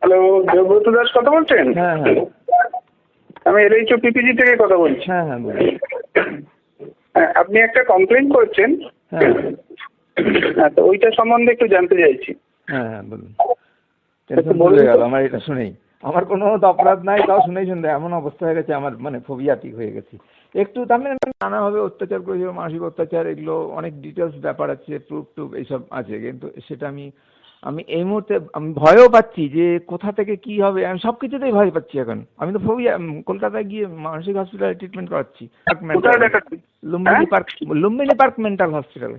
Hello, Debabrata Das কথা বলছেন? হ্যাঁ হ্যাঁ আমি এলএইচও পিপিজি থেকে কথা বলছি। হ্যাঁ হ্যাঁ বলুন। আপনি একটা কমপ্লেন করছেন, হ্যাঁ তো ওইটা সম্বন্ধে একটু জানতে চাইছি। হ্যাঁ হ্যাঁ বলুন। টেনশন হয়ে গেল আমার এটা শুনেই। আমার কোনো অপরাধ নাই, তাও শুনেই শুনতে এমন অবস্থা হয়ে গেছে, আমার মানে ফোবিয়াটিক হয়ে গেছি একটু। তার মানে নানাভাবে অত্যাচার করেছিল, মানসিক অত্যাচার, এগুলো অনেক ডিটেলস ব্যাপার আছে, প্রুফ টুফ এইসব আছে, কিন্তু সেটা আমি আমি এই মুহূর্তে আমি ভয়ও পাচ্ছি যে কোথা থেকে কি হবে। আমি সব কিছুতেই ভয় পাচ্ছি এখন। আমি তো ফোবিয়া, কলকাতায় গিয়ে মানসিক হসপিটালে ট্রিটমেন্ট করাচ্ছি, Lumbini park, Lumbini park mental হসপিটালে।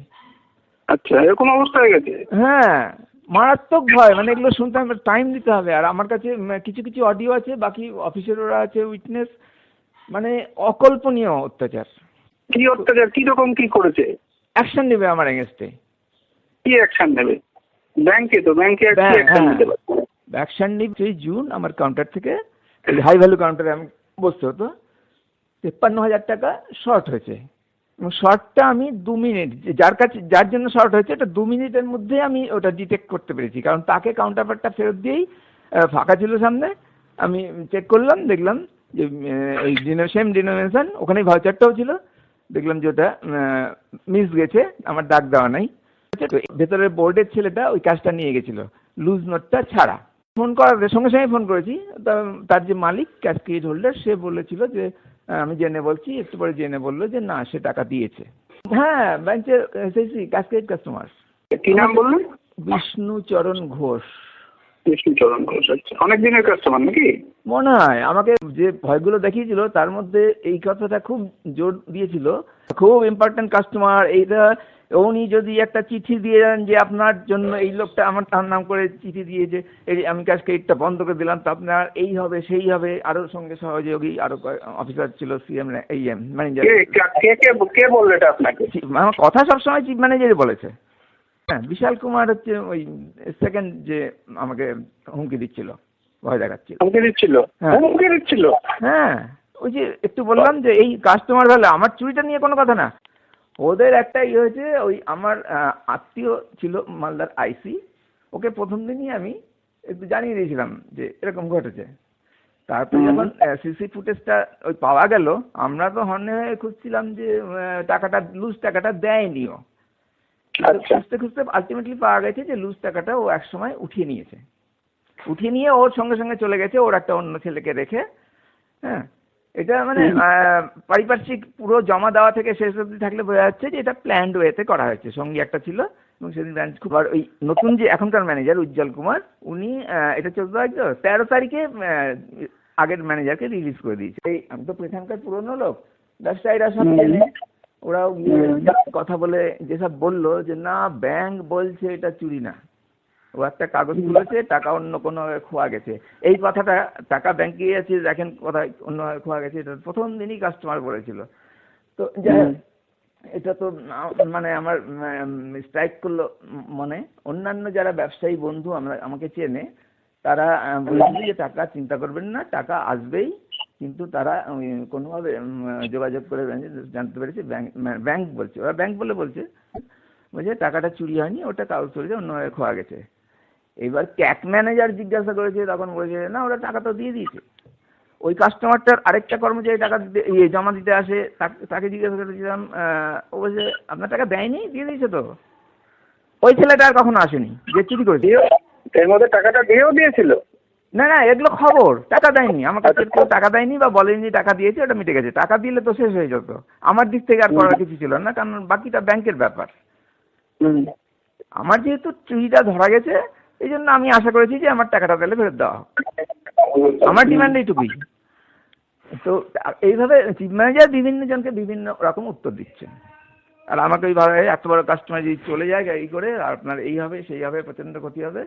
আচ্ছা, এরকম অবস্থা হয়ে গেছে? হ্যাঁ, মারাত্মক ভয়। মানে এগুলো শুনতে আমার টাইম দিতে হবে। আর আমার কাছে কিছু কিছু অডিও আছে, বাকি অফিসের ওরা আছে উইটনেস। মানে অকল্পনীয় অত্যাচার। কি অত্যাচার? কি রকম কি করেছে? অ্যাকশন নেবে আমার এগেনস্টে। কি অ্যাকশন নেবে? ব্যাংকে তো, ব্যাংকে অ্যাকশন নিতে পারে। অ্যাকশন নিবে। সেই জুন আমার কাউন্টার থেকে, হাই ভ্যালু কাউন্টারে আমি বসতে হতো, 53,000 টাকা শর্ট হয়েছে। এবং শর্টটা আমি 2 মিনিট, যার জন্য শর্ট হয়েছে এটা 2 মিনিটের মধ্যে আমি ওটা ডিটেক্ট করতে পেরেছি। কারণ তাকে কাউন্টারপার্টটা ফেরত দিয়েই ফাঁকা ছিল সামনে, আমি চেক করলাম, দেখলাম যে ওই সেম ডিনোমিনেশন, ওখানেই ভাউচারটাও ছিল। দেখলাম যে ওটা মিস গেছে, আমার দাগ দেওয়া নাই। ভেতরের বোর্ডের ছেলেটা ওই কাজটা নিয়ে গেছিল, লুজ নোটটা ছাড়া। ফোন করার সঙ্গে সঙ্গে ফোন করেছি, তার যে মালিক, ক্যাশ ক্রেডিট হোল্ডার, সে বলেছিল যে আমি জেনে বলছি। একটু পরে জেনে বললো যে না, সে টাকা দিয়েছে। হ্যাঁ, ব্যাংকের ক্যাশ ক্রেডিট কাস্টমার। কি নাম বললেন? বিষ্ণুচরণ ঘোষ। বিষ্ণুচরণ ঘোষ। আচ্ছা, অনেক দিনের কাস্টমার নাকি? মনে হয়। আমাকে যে ভয়গুলো দেখিয়েছিল তার মধ্যে এই কথাটা খুব জোর দিয়েছিল, খুব ইম্পর্টেন্ট কাস্টমার এইটা। উনি যদি একটা চিঠি দিয়ে দেন যে আপনার জন্য এই লোকটা আমার তার নাম করে চিঠি দিয়েছে, এই আমি ক্যাশ ক্রেডিটটা বন্ধ করে দিলাম, তো আপনার এই হবে সেই হবে। আরো সঙ্গে সহযোগী আরো অফিসার ছিল, সিএম ম্যানেজার। কে বললো এটা আপনাকে? আমার কথা সবসময় চিফ ম্যানেজারই বলেছে। হ্যাঁ, বিশাল কুমার হচ্ছে ওই সেকেন্ড যে আমাকে হুমকি দিচ্ছিল, ভয় দেখাচ্ছিল। হুমকি দিচ্ছিল? হুমকি দিচ্ছিল? হ্যাঁ, ওই যে একটু বললাম যে এই কাস্টমার ভালো, আমার চুরিটা নিয়ে কোনো কথা না। ওদের একটা ইয়ে হয়েছে, ওই আমার আত্মীয় ছিল মালদার আইসি, ওকে প্রথম দিনই আমি একটু জানিয়ে দিয়েছিলাম যে এরকম ঘটেছে। তারপরে যখন সিসি ফুটেজটা ওই পাওয়া গেল, আমরা তো হন্যে হয়ে খুঁজছিলাম যে টাকাটা, লুজ টাকাটা দেয়নিও। খুঁজতে খুঁজতে আলটিমেটলি পাওয়া গেছে যে লুজ টাকাটা ও এক সময় উঠিয়ে নিয়েছে। উঠিয়ে নিয়ে ওর সঙ্গে সঙ্গে চলে গেছে ওর একটা অন্য ছেলেকে রেখে। হ্যাঁ, এটা মানে পারিপার্শ্বিক পুরো জমা দেওয়া থেকে শেষ অবধি থাকলে বোঝা যাচ্ছে যে এটা প্ল্যান্ড ওয়েতে করা হয়েছে। সঙ্গে একটা ছিল, এবং সেদিন খুব। আর ওই নতুন যে এখনকার ম্যানেজার উজ্জ্বল কুমার, উনি এটা 13 তারিখে আগের ম্যানেজারকে রিলিজ করে দিয়েছে। এই আমি তো এখানকার পুরনো লোক, ব্যবসায়ীরা সব জেনে ওরাও কথা বলে যেসব বললো যে না, ব্যাংক বলছে এটা চুরি না, ও একটা কাগজ তুলেছে, টাকা অন্য কোনোভাবে খোয়া গেছে। এই কথাটা, টাকা ব্যাংকে আছে দেখেন, কোথায় অন্যভাবে খোয়া গেছে, এটা প্রথম দিনই কাস্টমার বলেছিল। তো এটা তো মানে আমার স্ট্রাইক করলো মনে। অন্যান্য যারা ব্যবসায়ী বন্ধু আমাকে চেনে, তারা বলেছিল যে টাকা চিন্তা করবেন না, টাকা আসবেই। কিন্তু তারা কোনোভাবে যোগাযোগ করে জানতে পেরেছে ব্যাংক বলছে, ওরা ব্যাংক বলে বলছে টাকাটা চুরি হয়নি, ওটা কাগজ চুরি অন্যভাবে খোয়া গেছে। এবার ক্যাক ম্যানেজার জিজ্ঞাসা করেছে, তখন বলেছে না, ওরা টাকা তো দিয়ে দিয়েছে। ওই কাস্টমারটার আরেকটা কর্মচারী টাকা দিতে জমা দিতে আসে, তাকে জিজ্ঞাসা করেছিলাম, ও বলছে আপনার টাকা দেয়নি, দিয়ে দিয়েছে তো। ওই ছেলেটা আর কখনো আসেনি যে চুরি করেছে। এর মধ্যে টাকাটা দিয়েও দিয়েছিল? না না, এগুলো খবর, টাকা দেয়নি। আমার কাছে কেউ টাকা দেয়নি বা বলেনি টাকা দিয়েছে, ওটা মিটে গেছে। টাকা দিলে তো শেষ হয়ে যেত। আমার দিক থেকে আর করার কিছু ছিল না, কারণ বাকিটা ব্যাংকের ব্যাপার। আমার যেহেতু চুরিটা ধরা গেছে, এই জন্য আমি আশা করেছি যে আমার টাকাটা তাহলে ফেরত দেওয়া হোক। আমার ডিমান্ড এইটুকুই। তো এইভাবে চিফ ম্যানেজার বিভিন্ন জনকে বিভিন্ন রকম উত্তর দিচ্ছেন। আর আমাকে ওইভাবে এত বড় কাস্টমার যদি চলে যায় এই করে, আপনার এই হবে সেই হবে, প্রচণ্ড ক্ষতি হবে।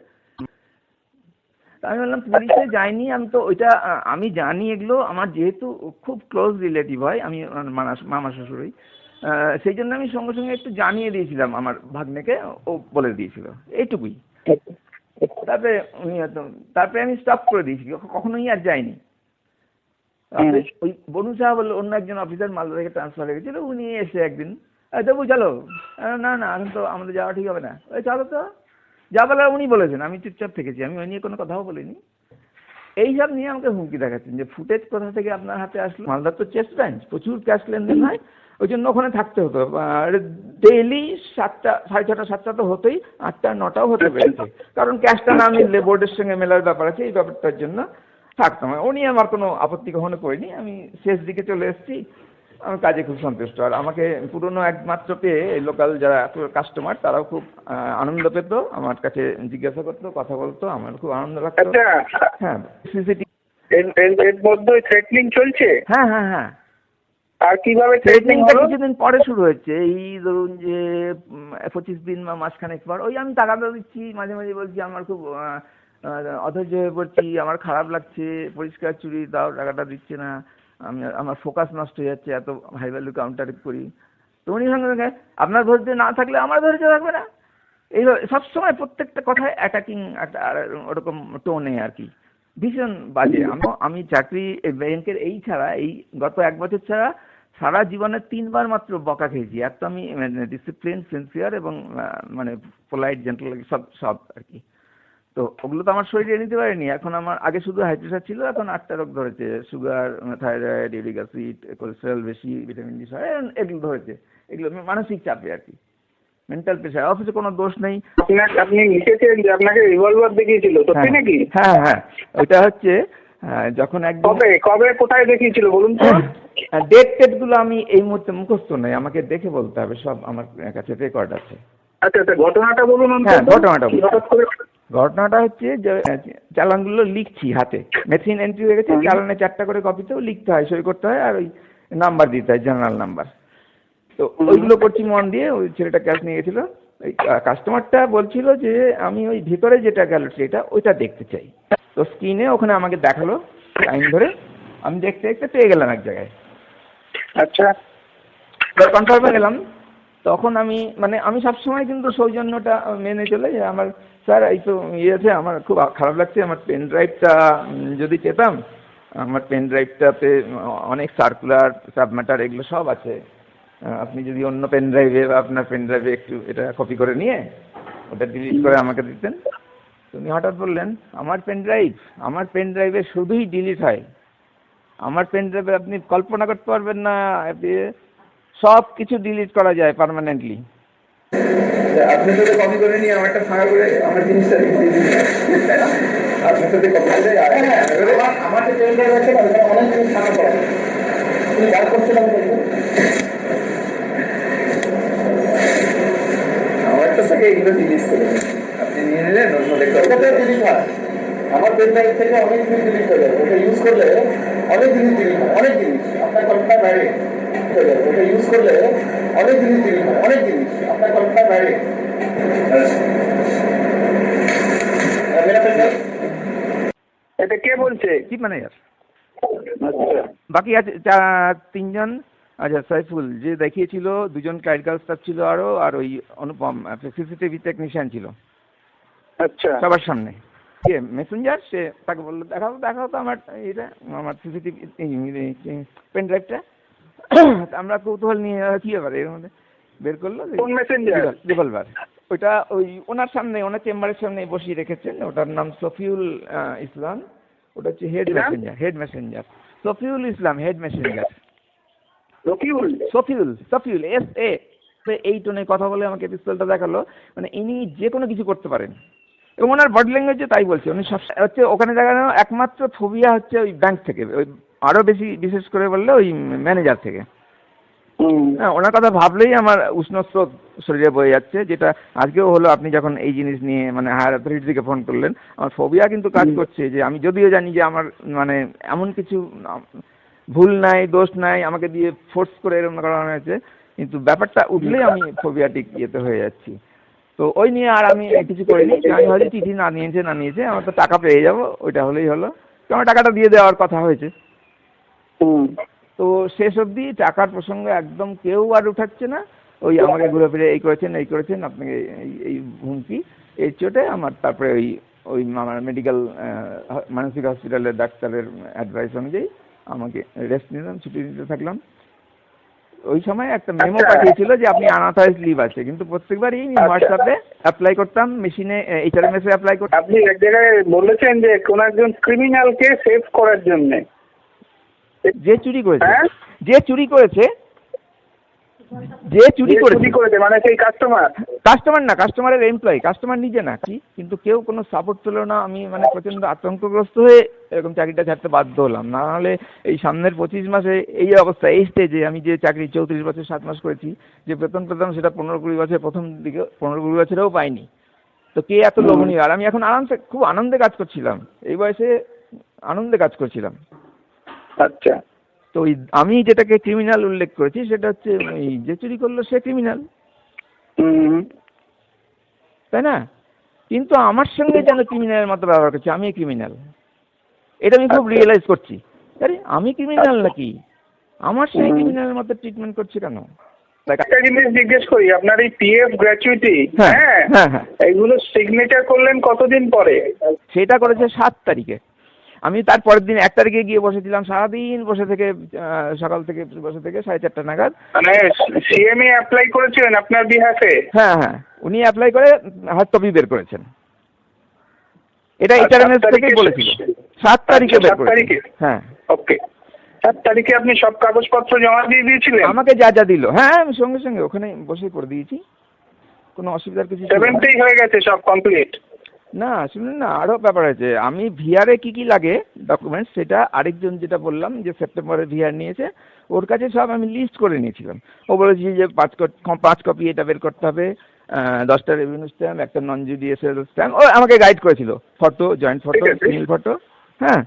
আমি বললাম পুলিশে যাইনি, আমি তো ওইটা আমি জানি এগুলো। আমার যেহেতু খুব ক্লোজ রিলেটিভ হয়, আমি মামা শ্বশুরই, সেই জন্য আমি সঙ্গে সঙ্গে একটু জানিয়ে দিয়েছিলাম আমার ভাগ্নেকে, ও বলে দিয়েছিল এইটুকুই। তারপরে আমি স্টপ করে দিয়েছি, কখনোই আর যাইনি। ওই বনু সাহা বললো, অন্য একজন অফিসার মালদা থেকে ট্রান্সফার হয়ে গেছিল, উনি এসে একদিন, দেবু চলো। না না, এখন তো আমাদের যাওয়া ঠিক হবে না। ওই চলো তো, যা বলার উনি বলেছেন, আমি চুপচাপ থেকেছি, আমি ওই নিয়ে কোনো কথাও বলিনি। এইসব নিয়ে আমাকে হুমকি দেখাচ্ছেন যে ফুটেজ কোথা থেকে আপনার হাতে আসলো। মালদার তো চেস্ট ব্রাঞ্চ, প্রচুর ক্যাশ লেনদেন হয়, ওই জন্য ওখানে থাকতে হতো। ডেইলি 7টা 6:30 7টা তো হতোই, 8টা 9টাও হতে পেরেছে, কারণ ক্যাশটা না মিললে বোর্ডের সঙ্গে মেলার ব্যাপার আছে, এই ব্যাপারটার জন্য থাকতাম। উনি আমার কোনো আপত্তি কখনো করিনি, আমি শেষ দিকে চলে এসেছি, আমি কাজে খুব সন্তুষ্ট। আর আমাকে পুরনো একমাত্র পেয়ে লোকাল যারা কাস্টমার তারাও খুব আনন্দ পেত, আমার কাছে জিজ্ঞাসা করতো, কথা বলতো, আমার খুব আনন্দ লাগতো। হ্যাঁ, সিসিটিভি এর মধ্যে থ্রেটনিং চলছে। হ্যাঁ হ্যাঁ হ্যাঁ। আর কিভাবে থ্রেটনিংটা কিছুদিন পরে শুরু হচ্ছে, এই ধরুন যে 25 দিন বা মাসখানেক পর। ওই আমি টাকাটা দিচ্ছি, মাঝে মাঝে বলছি আমার খুব অধৈর্য হয়ে পড়ছি, আমার খারাপ লাগছে, পরিষ্কার চুরি দাও, টাকাটা দিচ্ছে না, আমার ফোকাস নষ্ট হয়ে যাচ্ছে, এত হাই ভ্যালু কাউন্টার করি। তো উনি সঙ্গে সঙ্গে আপনার ধৈর্য না থাকলে আমার ধৈর্য থাকবে না, এই সবসময় প্রত্যেকটা কথায় অ্যাটাকিং একটা ওরকম টোনে আর কি, ভীষণ বাজে। আমি চাকরি ব্যাংকের এই ছাড়া, এই গত 1 বছর ছাড়া সারা জীবনে 3বার মাত্র বকা খেয়েছি। এত আমি ডিসিপ্লিন, সিনসিয়ার এবং মানে পোলাইট, জেন্টল সব আর কি। তো ওগুলো তো আমার শরীরে নিতে পারিনি। এখন আমার আগে শুধু হাই প্রেশার ছিল, এখন 8টা রোগ ধরেছে, sugar, thyroid, uric acid, cholesterol বেশি, ভিটামিন ডি, এগুলো ধরেছে। এগুলো মানসিক চাপে আর কি, মেন্টাল প্রেশার। অফিসে কোনো দোষ নেই। আপনি লিখেছেন যে আপনাকে রিভলভার দেখিয়েছিল, সত্যি নাকি? হ্যাঁ হ্যাঁ, ওইটা হচ্ছে যখন একদম কবে কোথায় দেখিয়েছিল বলুন তো? ডেট গুলো আমি এই মুহূর্তে মুখস্থ নই, আমাকে দেখে বলতে হবে, সব আমার কাছে রেকর্ড আছে। আচ্ছা আচ্ছা, ঘটনাটা বলুন। হ্যাঁ, ঘটনাটা হচ্ছে যে চালানগুলো লিখছি হাতে, মেশিন এন্ট্রি হয়ে গেছে, চালানে 4টা করে কপিতেও লিখতে হয়, সই করতে হয়, আর ওই নাম্বার দিতে হয়, জার্নাল নাম্বার। তো ওইগুলো করছি মন দিয়ে। ওই ছেলেটা ক্যাশ নিয়ে গেছিল, ওই কাস্টমারটা বলছিল যে আমি ওই ভিতরে যেটা গেল সেটা ওইটা দেখতে চাই। তো স্ক্রিনে ওখানে আমাকে দেখালো টাইম ধরে, আমি দেখতে দেখতে পেয়ে গেলাম এক জায়গায়। আচ্ছা, কনফার্মে গেলাম। তখন আমি সবসময় কিন্তু সৌজন্যটা মেনে চলে, যে আমার স্যার এই তো আছে, আমার খুব খারাপ লাগছে, আমার পেন ড্রাইভটা যদি পেতাম, আমার পেন ড্রাইভটাতে অনেক সার্কুলার, সাবম্যাটার এগুলো সব আছে, আপনি যদি অন্য পেন ড্রাইভে বা আপনার পেন ড্রাইভে একটু এটা কপি করে নিয়ে ওটা ডিলিট করে আমাকে দিতেন। উনি হঠাৎ বললেন, আমার পেন ড্রাইভে শুধুই ডিলিট হয়, আমার পেন ড্রাইভে আপনি কল্পনা করতে পারবেন না, সব কিছু ডিলিট করা যায় পার্মানেন্টলি। আপনি যদি কপি করে নিয়ে আমারটা ফাঁকা করে আমার জিনিসটা দিয়ে দিন, আপনি যদি কপি করে আমার যে পেন ড্রাইভ আছে অনেক জিনিস ফাঁকা করা, তুমি বার করছেন আমারটা থেকে এগুলো ডিলিট করে আপনি নিয়ে নিলেন, অন্য ডিলিট হয়। আমার পেন ড্রাইভ থেকে অনেক জিনিস ডিলিট হয়ে যাবে, ওটা ইউজ করলে অনেক জিনিস ডিলিট হয়, অনেক জিনিস আপনার কল্পনার বাইরে হয়ে যাবে, ওটা ইউজ করলে অনেক জিনিস ডিলিট হয়, অনেক জিনিস আপনার কল্পনার বাইরে। এটা কে বলছে? Chief manager. বাকি আছে 3জন। আচ্ছা, সাইফুল যে দেখিয়েছিল, 2জন ক্লারিক্যাল স্টাফ ছিল আরো, আর ওই অনুপম সিসিটিভি টেকনিশিয়ান ছিল। আচ্ছা, সবার সামনে মেসেঞ্জার, সে তাকে বললো দেখাও তো আমার এটা, আমার সিসিটিভি পেন ড্রাইভটা। আমরা কৌতূহল নিয়ে কি ব্যাপার এর মধ্যে বের করলো, রিভলভার। ওইটা ওই ওনার সামনে, ওনার চেম্বারের সামনে বসিয়ে রেখেছেন। ওটার নাম সফিউল ইসলাম, ওটা হচ্ছে হেড মেসেঞ্জার। সফিউল ইসলাম, হেড মেসেঞ্জার। সফিউল SA। এই টোনে কথা বলে আমাকে পিস্তলটা দেখালো, মানে ইনি যে কোনো কিছু করতে পারেন, এবং ওনার বডি ল্যাঙ্গুয়েজে তাই বলছে। উনি সব হচ্ছে ওখানে দেখানো একমাত্র ফোবিয়া হচ্ছে ওই ব্যাংক থেকে, ওই আরো বেশি বিশেষ করে বললে ওই ম্যানেজার থেকে। হ্যাঁ, ওনার কথা ভাবলেই আমার উষ্ণ স্রোত শরীরে বয়ে যাচ্ছে, যেটা আজকেও হলো। আপনি যখন এই জিনিস নিয়ে হায়ার অথরিটি থেকে ফোন করলেন, আমার ফোবিয়া কিন্তু কাজ করছে, যে আমি যদিও জানি যে আমার এমন কিছু ভুল নাই, দোষ নাই, আমাকে দিয়ে ফোর্স করে এরকম করানো হয়েছে, কিন্তু ব্যাপারটা উঠলেই আমি ফোবিয়াটিক ইয়েতে হয়ে যাচ্ছি। তো ওই নিয়ে আর আমি কিছু করিনি। আমি হয়তো চিঠি না নিয়েছে, আমার তো টাকা পেয়ে যাবো, ওইটা হলেই হলো। তো আমার টাকাটা দিয়ে দেওয়ার কথা হয়েছে। তো শেষ অবধি টাকার প্রসঙ্গে একদম কেউ আর উঠাচ্ছে না। ওই আমাকে ঘুরে ফিরে এই করেছেন আপনাকে, এই হুমকি, এই চোটে আমার। তারপরে ওই আমার মেডিকেল মানসিক হসপিটালের ডাক্তারের অ্যাডভাইস অনুযায়ী আমাকে রেস্ট নিলাম, ছুটি নিতে থাকলাম। ওই সময় একটা মেমো আচ্ছা। পাঠিয়েছিল যে আপনি আনঅথরাইজড লিভ আছে, কিন্তু প্রত্যেকবারই আমি আচ্ছা। হোয়াটসঅ্যাপে অ্যাপ্লাই করতাম, মেশিনে HRMS এ অ্যাপ্লাই করতাম। আপনি এক জায়গায় বলেছেন যে কোন একজন ক্রিমিনালকে সেভ করার জন্য। যে চুরি করেছে, হ্যাঁ? যে চুরি করেছে, যে চুরি করেছে মানে সেই কাস্টমার। কাস্টমার না, কাস্টমারের এমপ্লয়ি, কাস্টমার নিজে না কি, কিন্তু কেউ কোনো সাপোর্ট পেল না। আমি মানে প্রচন্ড আতঙ্কগ্রস্ত হয়ে এরকম চাকরিটা ছাড়তে বাধ্য হলাম। না হলে এই সামনের 25 মাসে এই অবস্থা, এই স্টেজে আমি যে চাকরি 34 বছর 7 মাস করেছি, যে বেতন পেতাম সেটা 15-20 বছর প্রথম দিকে 15-20 বছরেও পাইনি। তো কে এত লোভনীয়? আর আমি এখন আরামসে খুব আনন্দে কাজ করছিলাম, এই বয়সে আনন্দে কাজ করছিলাম। আচ্ছা। তো ওই আমি যেটাকে ক্রিমিনাল উল্লেখ করেছি সেটা হচ্ছে ওই যে চুরি করলো সে ক্রিমিনাল, তাই না? কিন্তু আমার সঙ্গে যেন ক্রিমিনালের মতো ব্যবহার করছে, আমি ক্রিমিনাল, এটা আমি খুব রিয়েলাইজ করছি। আরে আমি ক্রিমিনাল নাকি? আমার সঙ্গে ক্রিমিনালের মতো ট্রিটমেন্ট করছে কেন? একটা জিনিস জিজ্ঞেস করি, আপনার এই PF গ্র্যাচুইটি, হ্যাঁ হ্যাঁ হ্যাঁ হ্যাঁ, এইগুলো সিগনেচার করলেন কতদিন পরে? সেটা করেছে 7 তারিখে। আমি তার পরের দিন 1 তারিখে গিয়ে বসেছিলাম, সারাদিন বসে থেকে সকাল থেকে বসে থেকে 4:30 নাগাদ। মানে CMA অ্যাপ্লাই করেছিলেন আপনার বিহাফে? হ্যাঁ হ্যাঁ, উনি অ্যাপ্লাই করে হাত কপি বের করেছেন। এটা HRMS থেকে বলেছিল 7 তারিখে বের করেছেন। হ্যাঁ ওকে। 7 তারিখে আপনি সব কাগজপত্র জমা দিয়ে দিয়েছিলেন? আমাকে যা যা দিল, হ্যাঁ আমি সঙ্গে সঙ্গে ওখানে বসে করে দিয়েছি, কোনো অসুবিধার কিছু ছিল না। 70 হয়ে গেছে সব কমপ্লিট? না শুনুন না, আরও ব্যাপার আছে। আমি ভিআরে কি কি লাগে ডকুমেন্টস, সেটা আরেকজন যেটা বললাম যে সেপ্টেম্বরে ভিআর নিয়েছে, ওর কাছে সব আমি লিস্ট করে নিয়েছিলাম। ও বলেছি যে 5 কপি এটা বের করতে হবে, 10টা রেভিনিউ স্ট্যাম্প, একটা নন জুডিশিয়াল স্ট্যাম্প। ও আমাকে গাইড করেছিল, photo, joint photo, single photo. হ্যাঁ,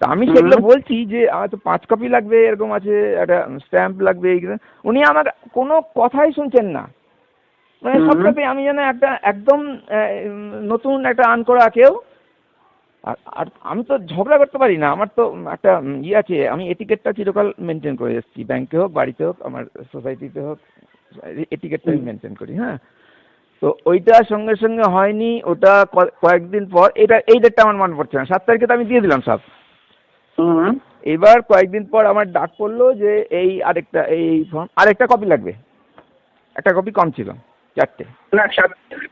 তা আমি সেগুলো বলছি যে আমার তো 5 কপি লাগবে, এরকম আছে, একটা স্ট্যাম্প লাগবে, এইগুলো। উনি আমার কোনো কথাই শুনছেন না, মানে সবটাতে আমি যেন একটা একদম নতুন একটা আর্ন করা কেউ। আর আমি তো ঝগড়া করতে পারি না, আমার তো একটা ইয়ে আছে, আমি এটিকেটটা চিরকাল মেনটেন করে এসেছি, ব্যাংকে হোক, বাড়িতে হোক, আমার সোসাইটিতে হোক, এটিকেটটা আমি মেনটেন করি। হ্যাঁ, তো ওইটা সঙ্গে সঙ্গে হয়নি, ওটা কয়েকদিন পর, এই ডেটটা আমার মনে পড়ছে না, 7 তারিখে তো আমি দিয়ে দিলাম সব। এবার কয়েকদিন পর আমার ডাক পড়লো যে এই আরেকটা কপি লাগবে, একটা কপি কম ছিল, 4টে। না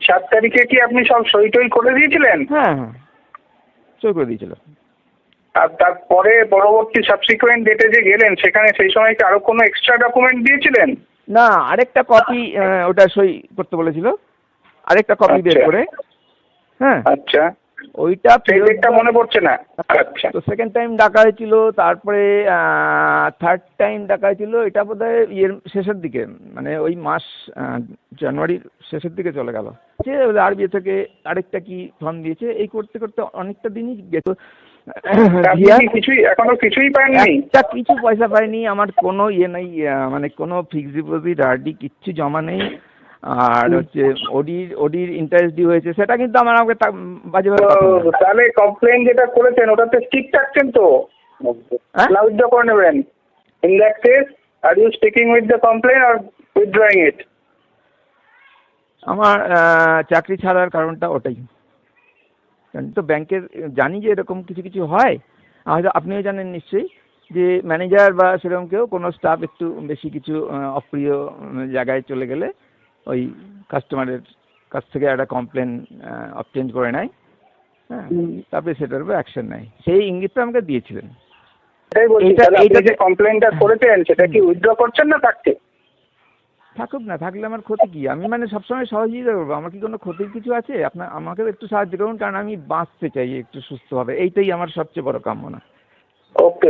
7 তারিখে কি আপনি সব সই টই করে দিয়েছিলেন? হ্যাঁ হ্যাঁ, সই করে দিয়েছিল। আর তারপরে পরবর্তী সাবসিকুয়েন্ট ডেটে যে গেলেন, সেখানে সেই সময় কি আরো কোনো এক্সট্রা ডকুমেন্ট দিয়েছিলেন? না, আরেকটা কপি, ওটা সই করতে বলেছিল, আরেকটা কপি বের করে। হ্যাঁ আচ্ছা, ওইটা ডেটটা মনে পড়ছে না। আচ্ছা, তো সেকেন্ড টাইম ডাকা হয়েছিল, তারপরে থার্ড টাইম ডাকা হয়েছিল, এটা বোধহয় ইয়ের শেষের দিকে, মানে ওই মাস জানুয়ারির শেষের দিকে চলে গেল। RBI থেকে আরেকটা কি ফর্ম দিয়েছে, এই করতে করতে অনেকটা দিনই গেছে। এখনো কিছুই পাইনি? কিছু পয়সা পাইনি, আমার কোনো ইয়ে নেই, মানে কোনো ফিক্সড ডিপোজিট, RD কিচ্ছু জমা নেই। আর হচ্ছে ওডির ইন্টারেস্ট ডিউ হয়েছে, সেটা কিন্তু আমাকে বাজেভাবে। তাহলে কমপ্লেন যেটা করেছেন ওটাতে স্টিক থাকছেন তো, না উইথড্র করে নেবেন? In that case are you sticking with the complain or withdrawing it? আমার চাকরি ছাড়ার কারণটা ওটাই। তো ব্যাংকের জানি যে এরকম কিছু কিছু হয়, হয়তো আপনিও জানেন নিশ্চয়ই, যে ম্যানেজার বা সেরকম কেউ কোনো স্টাফ একটু বেশি কিছু অপ্রিয় জায়গায় চলে গেলে ওই কাস্টমারের কাছ থেকে একটা কমপ্লেন অবটেন করে নেয়। হ্যাঁ, তারপরে সেটার উপর অ্যাকশন নেয়, সেই ইঙ্গিতটা আমাকে দিয়েছিলেন। এইটা যে কমপ্লেনটা করেছেন সেটা কি উইথড্র করছেন না থাকছে? থাকুক না, থাকলে আমার ক্ষতি কি? আমি মানে সবসময় সহযোগিতা করবো, আমার কি কোনো ক্ষতির কিছু আছে? আমাকেও একটু সাহায্য করুন, কারণ আমি বাঁচতে চাই একটু সুস্থভাবে, এইটাই আমার সবচেয়ে বড় কামনা। ওকে।